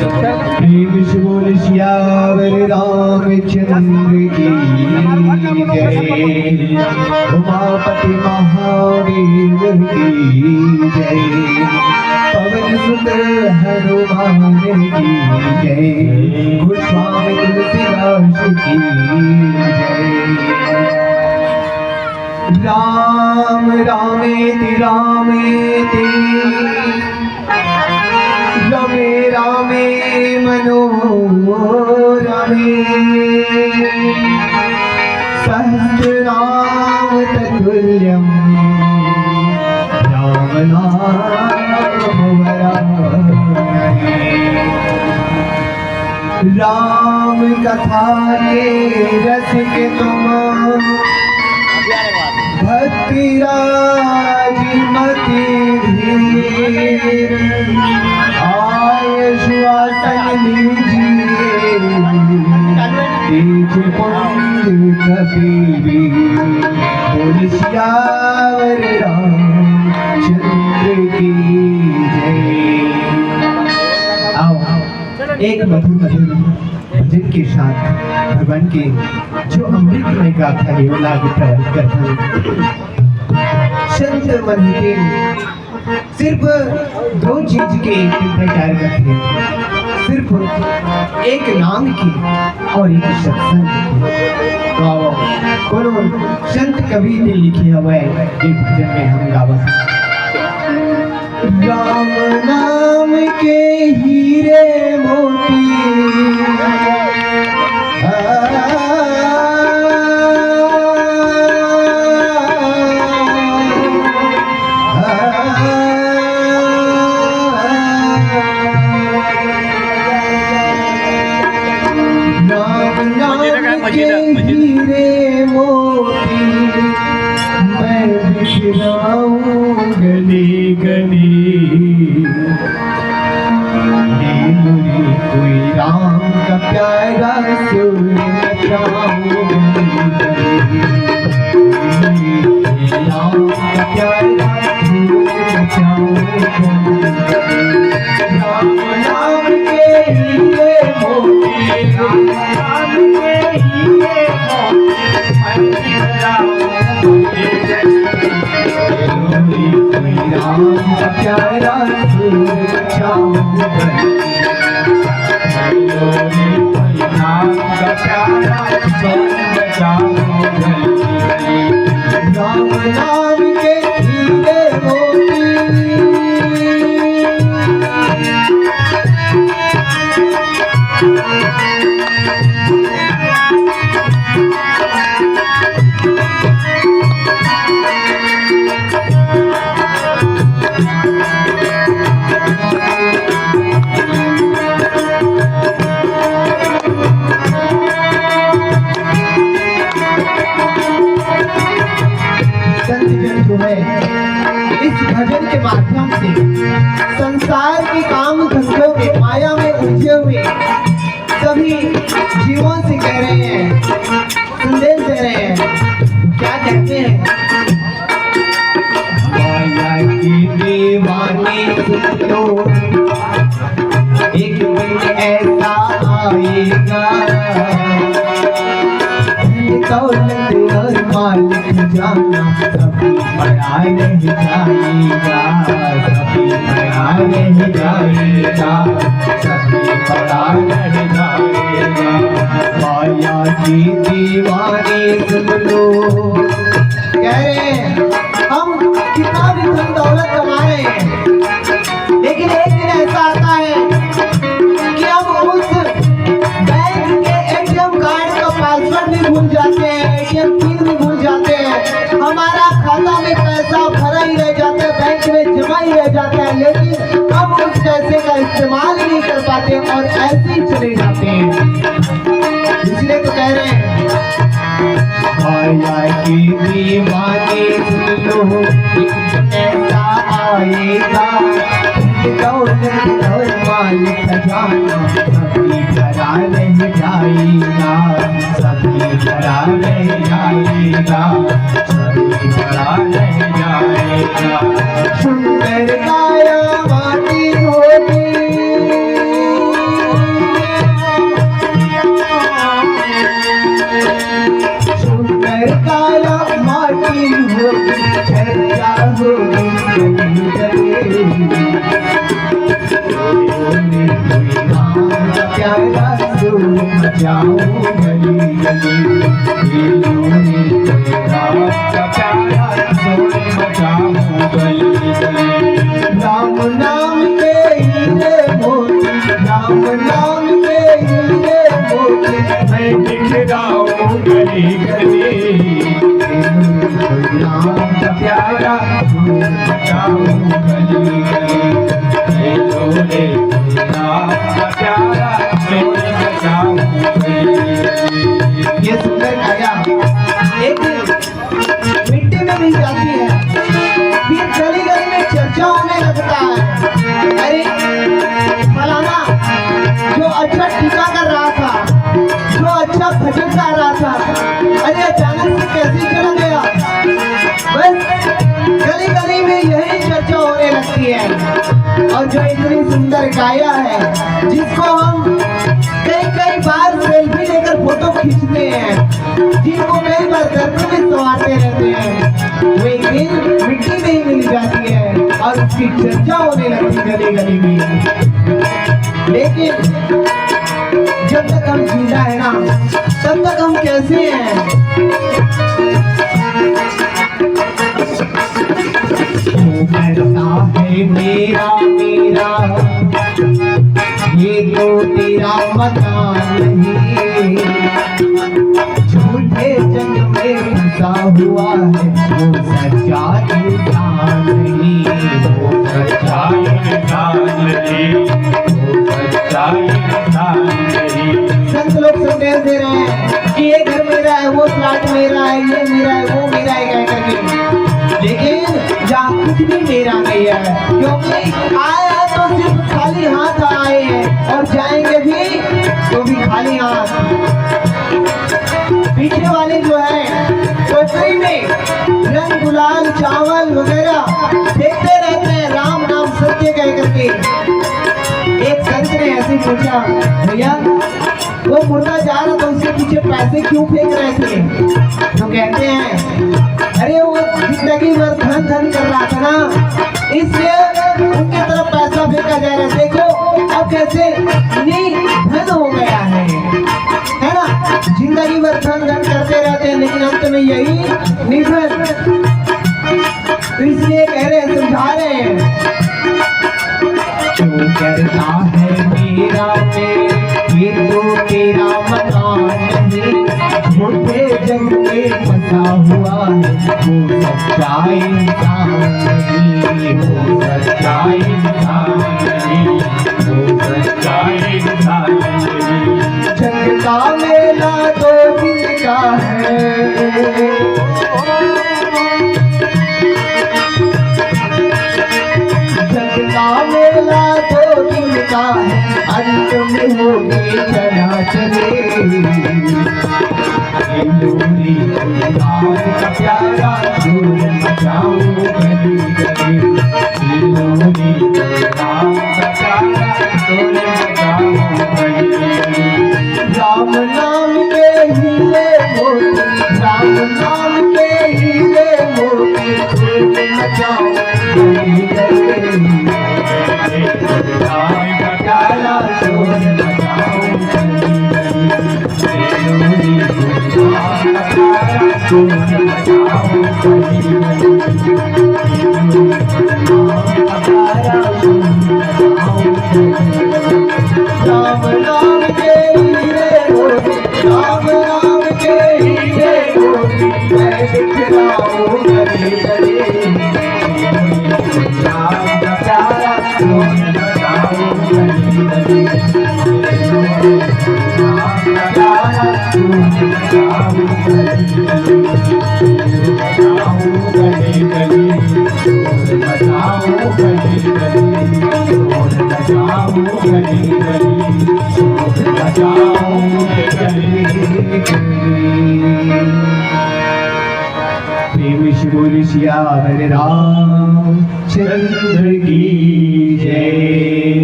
प्रेम से बोल सियावर रामचंद्र की जय, उमापति महादेव की जय, पवन सुत हनुमान की जय, गोस्वामी तुलसीदास की जय। राम रामेति रामेति रमे रामे मनोरमे, सहस्रनाम तत्तुल्यं राम नाम वरानने। राम कथा के रस के तुम भक्ति राजमति धीर, आयुष्वासन लीजिए तेज पुंज कबीर, बोल सियावर रामचंद्र की जय। आओ एक मधुर मधुर भजन के साथ भगवान के जो अमृतमय गाथा है वो लागू प्रवाहित करता है। संत मन के सिर्फ दो चीज के प्रचार करते हैं, सिर्फ एक नाम की और एक सत्संग की। तो कोनो संत कवि ने लिखे हुए एक भजन में हम गावत, राम नाम के हीरे मोती हीरे मोती मैं बिखराऊं गली गली, मुझे कोई राम का प्यारा सुर नचाऊं गली गली, राम का प्यारा सुर नचाऊं गली गली। राम नाम के हीरे मोती, राम के हीरे राम का प्यारा सुर नचाऊं गली, राम का प्यारा सुर नचाऊं गली, राम नाम के हीरे मोती। जो है इस भजन के माध्यम से संसार के काम धंधों में माया में उलझे हुए सभी जीवों से कह रहे हैं, संदेश दे रहे हैं। क्या कहते हैं? माया की दीवानी सुन लो, एक दिन ऐसा आएगा, दौलत और माल खजाना सभी पड़ा रह जाएगा, सभी पड़ा रह जाएगा, सभी पड़ा रह जाएगा। माया की दीवानी सुन लो, कह रहे हैं हम कितना भी धन दौलत कमा रहे हैं, लेकिन एक दिन ऐसा आता है कि हम उस बैंक के एटीएम कार्ड का पासवर्ड भी भूल जाते हैं, एटीएम पिन भी भूल जाते हैं, हमारा खाता में पैसा भरा ही रह जाता है, बैंक में जमा ही रह जाता है, लेकिन हम उस पैसे का इस्तेमाल नहीं कर पाते और ऐसे ही चले जाते हैं। इसलिए तो कह रहे हैं माया की दीवानी सुन लो, एक दिन ऐसा आएगा, दौलत और माल खजाना सभी भरा रह जाएगा, सभी भरा रह जाएगा, सभी भरा रह जाएगा। सुंदर काया माटी होगी, प्यारा शोर मचाओ गली गली, लोरी राम का प्यारा शोर मचाओ गली गली। राम नाम के हीरे मोती, राम नाम के हीरे मोती, मैं बिखराऊं गली गली, राम का प्यारा शोर मचाओ गली गली, लोरे राम का प्यारा शोर मचाओ गली गली। ये सुंदर काया एक मिट्टी में मिल जाती है, फिर गली गली में चर्चा होने लगता है। अरे फलाना जो अच्छा टीका कर रहा था, जो अच्छा भजन गा रहा था, अरे अचानक से कैसे चला गया। बस गली गली में यही चर्चा होने लगती है। और जो इतनी सुंदर गाया है, जिसको हम कई कई बार सेल्फी लेकर फोटो खींचते हैं, जिनको कई बार दर्द में संवारते रहते हैं, वो एक दिन मिट्टी में ही मिल जाती है और उसकी चर्चा होने लगती गली गली में। लेकिन जब तक हम जिंदा है ना, तब तक हम कैसे हैं। करता है मेरा मेरा, ये तो तेरा मकान नहीं, झूठे जग में फंसा हुआ है, वो सच्चा इंसान नहीं, वो सच्चा इंसान नहीं, वो सच्चा इंसान नहीं। संत लोग संदेश दे रहे हैं कि ये घर मेरा है, वो प्लाट मेरा है, ये मेरा है, वो मेरा है कह करके, लेकिन जहाँ कुछ भी मेरा नहीं है, क्योंकि आए हैं तो सिर्फ खाली हाथ आए हैं और जाएंगे भी तो भी खाली हाथ। पीछे वाले जो है टोकरी में रंग गुलाल चावल वगैरह देखते रहते हैं, राम नाम सत्य कह करके। एक संत ने ऐसे पूछा, भैया वो मुर्दा जा रहा था, उसके पीछे पैसे क्यों फेंक रहे थे? तो कहते हैं, अरे वो जिंदगी भर धन धन कर रहा था ना, इसलिए उनके तरफ पैसा फेंका जा रहा है। देखो अब कैसे धन हो गया है ना। जिंदगी भर धन धन करते रहते हैं, लेकिन अंत में यही निधन। तो इसलिए कह रहे हैं, समझा रहे हैं, जो करता है मेरा ये तो तेरा मकान नहीं, झूठे जग में फंसा हुआ है, वो सच्चा इंसान नहीं, वो सच्चा इंसान नहीं, वो सच्चा इंसान नहीं। जग का मेला दो दिन का है, जग का मेला दो दिन का है, अंत में होगी चला चले। लोरी राम का प्यारा शोर मचाओ गली गली, लोरी राम का प्यारा शोर मचाओ गली गली। राम नाम के हीरे मोती, राम नाम के हीरे मोती, शोर मचाओ गली गली, राम का प्यारा शोर मचाओ गली गली, लोरी राम का प्यारा शोर मचाओ गली गली, राम का प्यारा शोर मचाओ गली गली। राम नाम के हीरे मोती, राम नाम के हीरे मोती, मैं बिखराऊं गली गली, राम का प्यारा शोर मचाओ गली गली, राम का प्यारा शोर मचाओ गली गली, शोर मचाओ गली गली, शोर मचाओ गली गली, शोर मचाओ गली गली। प्रेम से बोली सिया राम चंद्र की जय।